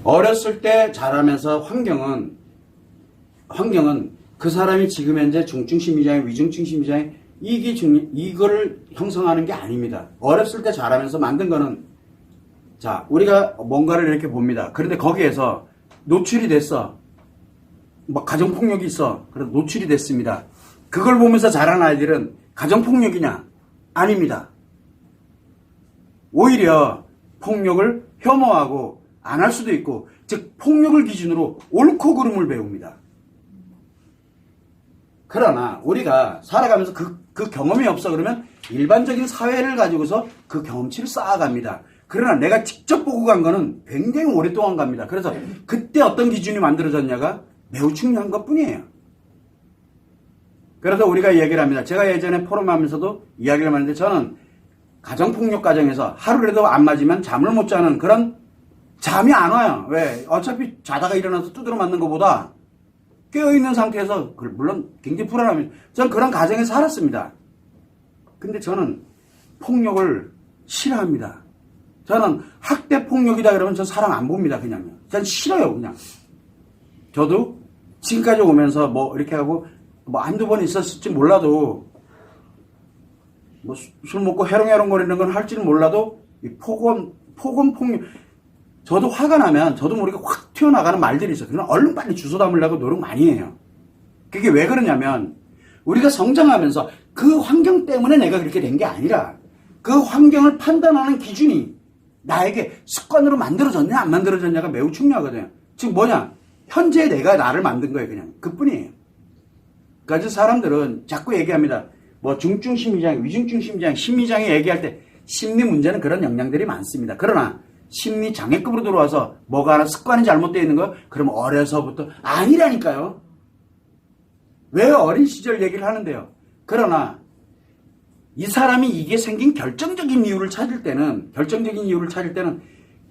어렸을 때 자라면서 환경은 그 사람이 지금 현재 중증 심리장애, 위중증 심리장애 이거를 형성하는 게 아닙니다. 어렸을 때 자라면서 만든 거는 자, 우리가 뭔가를 이렇게 봅니다. 그런데 거기에서 노출이 됐어. 뭐 가정폭력이 있어. 그래서 노출이 됐습니다. 그걸 보면서 자란 아이들은 가정폭력이냐? 아닙니다. 오히려 폭력을 혐오하고 안 할 수도 있고, 즉 폭력을 기준으로 옳고 그름을 배웁니다. 그러나 우리가 살아가면서 그 경험이 없어 그러면 일반적인 사회를 가지고서 그 경험치를 쌓아갑니다. 그러나 내가 직접 보고 간 거는 굉장히 오랫동안 갑니다. 그래서 그때 어떤 기준이 만들어졌냐가 매우 중요한 것 뿐이에요. 그래서 우리가 얘기를 합니다. 제가 예전에 포럼하면서도 이야기를 했는데 저는 가정폭력 과정에서 하루라도 안 맞으면 잠을 못 자는 그런 잠이 안 와요. 왜? 어차피 자다가 일어나서 두드려 맞는 것보다 깨어있는 상태에서 물론 굉장히 불안합니다. 저는 그런 가정에 살았습니다. 근데 저는 폭력을 싫어합니다. 저는 학대 폭력이다 그러면 전 사랑 안 봅니다. 그냥. 전 싫어요. 그냥. 저도 지금까지 오면서 뭐 이렇게 하고 뭐 한두 번 있었을지 몰라도 뭐 술 먹고 해롱해롱거리는 건 할지는 몰라도 이 폭언 폭력 저도 화가 나면 저도 모르게 확 튀어나가는 말들이 있어요. 그냥 얼른 빨리 주워 담으려고 노력 많이 해요. 그게 왜 그러냐면 우리가 성장하면서 그 환경 때문에 내가 그렇게 된 게 아니라 그 환경을 판단하는 기준이 나에게 습관으로 만들어졌냐 안 만들어졌냐가 매우 중요하거든요. 지금 뭐냐? 현재 내가 나를 만든 거예요. 그냥 그뿐이에요. 그래서 사람들은 자꾸 얘기합니다. 뭐 중증 심리장애, 위중증 심리장애, 심리장애 얘기할 때 심리 문제는 그런 영향들이 많습니다. 그러나 심리 장애급으로 들어와서 뭐가 하나 습관이 잘못되어 있는 거? 그럼 어려서부터 아니라니까요. 왜 어린 시절 얘기를 하는데요. 그러나 이 사람이 이게 생긴 결정적인 이유를 찾을 때는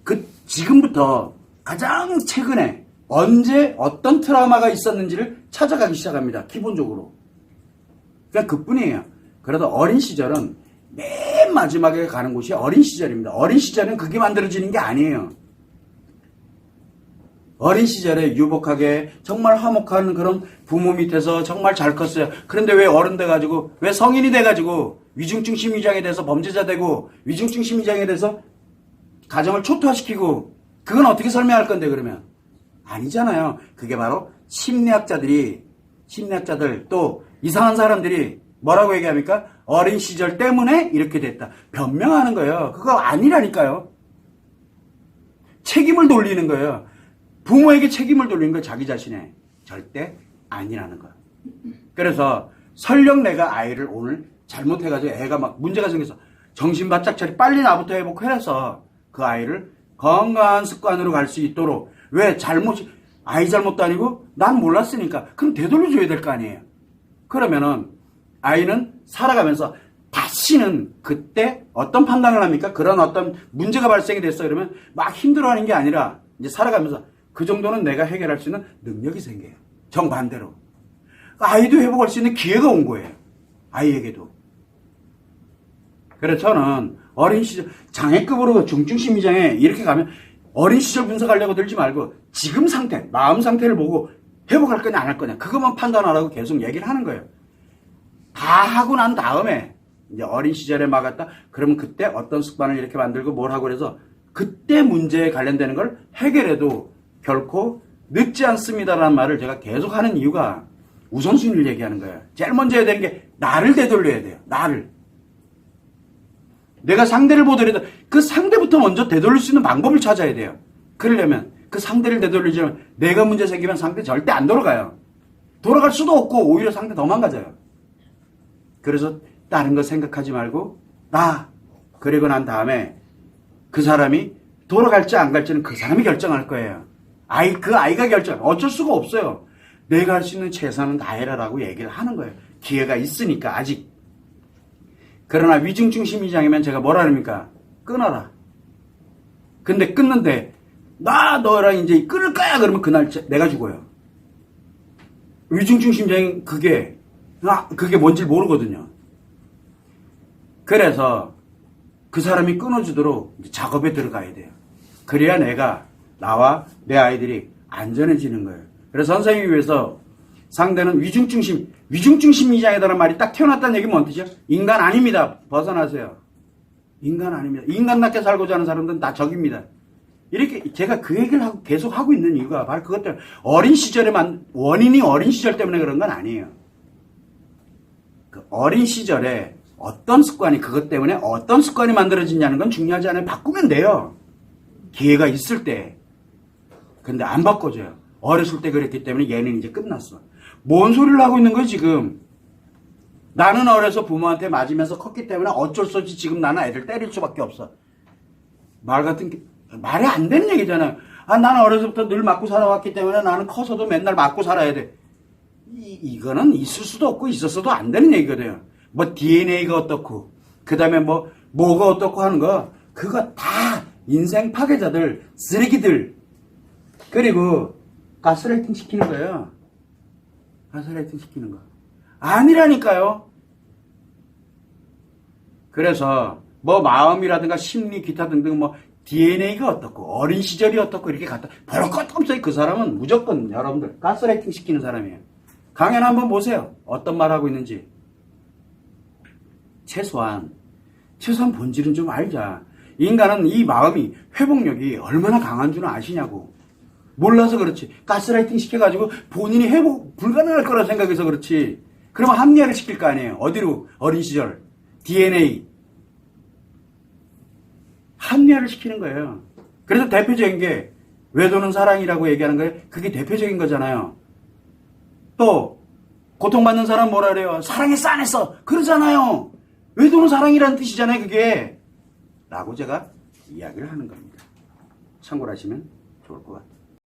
그 지금부터 가장 최근에 언제 어떤 트라우마가 있었는지를 찾아가기 시작합니다. 기본적으로. 그냥 그뿐이에요. 그래도 어린 시절은 맨 마지막에 가는 곳이 어린 시절입니다. 어린 시절은 그게 만들어지는 게 아니에요. 어린 시절에 유복하게 정말 화목한 그런 부모 밑에서 정말 잘 컸어요. 그런데 왜 어른 돼가지고 왜 성인이 돼가지고 위중증 심리장애 돼서 범죄자 되고 위중증 심리장애 돼서 가정을 초토화시키고 그건 어떻게 설명할 건데 그러면 아니잖아요. 그게 바로 심리학자들 또 이상한 사람들이 뭐라고 얘기합니까? 어린 시절 때문에 이렇게 됐다. 변명하는 거예요. 그거 아니라니까요. 책임을 돌리는 거예요. 부모에게 책임을 돌리는 거 자기 자신에 절대 아니라는 거예요. 그래서 설령 내가 아이를 오늘 잘못해가지고 애가 막 문제가 생겨서 정신 바짝 차리 빨리 나부터 회복해서 그 아이를 건강한 습관으로 갈 수 있도록 왜 아이 잘못도 아니고 난 몰랐으니까 그럼 되돌려줘야 될 거 아니에요. 그러면은 아이는 살아가면서 다시는 그때 어떤 판단을 합니까? 그런 어떤 문제가 발생이 됐어 그러면 막 힘들어하는 게 아니라 이제 살아가면서 그 정도는 내가 해결할 수 있는 능력이 생겨요. 정반대로. 아이도 회복할 수 있는 기회가 온 거예요. 아이에게도. 그래서 저는 어린 시절 장애급으로 중증 심리장애 이렇게 가면 어린 시절 분석하려고 들지 말고 지금 상태, 마음 상태를 보고 회복할 거냐 안 할 거냐 그것만 판단하라고 계속 얘기를 하는 거예요. 다 하고 난 다음에 이제 어린 시절에 막았다. 그러면 그때 어떤 습관을 이렇게 만들고 뭘 하고 그래서 그때 문제에 관련되는 걸 해결해도 결코 늦지 않습니다라는 말을 제가 계속 하는 이유가 우선순위를 얘기하는 거예요. 제일 먼저 해야 되는 게 나를 되돌려야 돼요. 나를. 내가 상대를 보더라도 그 상대부터 먼저 되돌릴 수 있는 방법을 찾아야 돼요. 그러려면 그 상대를 되돌리려면 내가 문제 생기면 상대 절대 안 돌아가요. 돌아갈 수도 없고 오히려 상대 더 망가져요. 그래서 다른 거 생각하지 말고 그리고 난 다음에 그 사람이 돌아갈지 안 갈지는 그 사람이 결정할 거예요. 그 아이가 어쩔 수가 없어요. 내가 할 수 있는 최선은 다해라라고 얘기를 하는 거예요. 기회가 있으니까 아직. 그러나 위중증 심리장애면 제가 뭐라 합니까? 끊어라. 근데 끊는데 너랑 이제 끊을 거야 그러면 그날 내가 죽어요. 위중증 심리장애 그게 뭔지 모르거든요. 그래서 그 사람이 끊어주도록 작업에 들어가야 돼요. 그래야 내가 나와 내 아이들이 안전해지는 거예요. 그래서 선생님이 위해서 상대는 위중증심 이장이다라는 말이 딱 튀어났다는 얘기는 뭔 뜻이죠? 인간 아닙니다. 벗어나세요. 인간 아닙니다. 인간답게 살고자 하는 사람들은 다 적입니다. 이렇게 제가 그 얘기를 계속 하고 있는 이유가 바로 그것 때문에 원인이 어린 시절 때문에 그런 건 아니에요. 그 어린 시절에 어떤 습관이 그것 때문에 어떤 습관이 만들어지냐는 건 중요하지 않아요. 바꾸면 돼요. 기회가 있을 때. 근데 안 바꿔줘요. 어렸을 때 그랬기 때문에 얘는 이제 끝났어. 뭔 소리를 하고 있는 거예요 지금. 나는 어려서 부모한테 맞으면서 컸기 때문에 어쩔 수 없이 지금 나는 애들 때릴 수밖에 없어. 말이 안 되는 얘기잖아요. 나는 어려서부터 늘 맞고 살아왔기 때문에 나는 커서도 맨날 맞고 살아야 돼. 이거는 있을 수도 없고 있었어도 안 되는 얘기거든요. 뭐 DNA가 어떻고 그 다음에 뭐가 어떻고 하는 거 그거 다 인생 파괴자들 쓰레기들 그리고 가스라이팅 시키는 거예요. 가스라이팅 시키는 거 아니라니까요. 그래서 뭐 마음이라든가 심리 기타 등등 뭐 DNA가 어떻고 어린 시절이 어떻고 이렇게 갖다 볼 것도 없어요. 그 사람은 무조건 여러분들 가스라이팅 시키는 사람이에요. 강연 한번 보세요. 어떤 말 하고 있는지. 최소한 본질은 좀 알자. 인간은 이 마음이 회복력이 얼마나 강한 줄은 아시냐고. 몰라서 그렇지. 가스라이팅 시켜가지고 본인이 회복 불가능할 거라 생각해서 그렇지. 그러면 합리화를 시킬 거 아니에요. 어디로? 어린 시절. DNA. 합리화를 시키는 거예요. 그래서 대표적인 게 외도는 사랑이라고 얘기하는 거예요. 그게 대표적인 거잖아요. 또 고통받는 사람 뭐라 그래요? 사랑했어 안 했어? 그러잖아요. 외도는 사랑이라는 뜻이잖아요. 그게 라고 제가 이야기를 하는 겁니다. 참고를 하시면 좋을 것 같아요.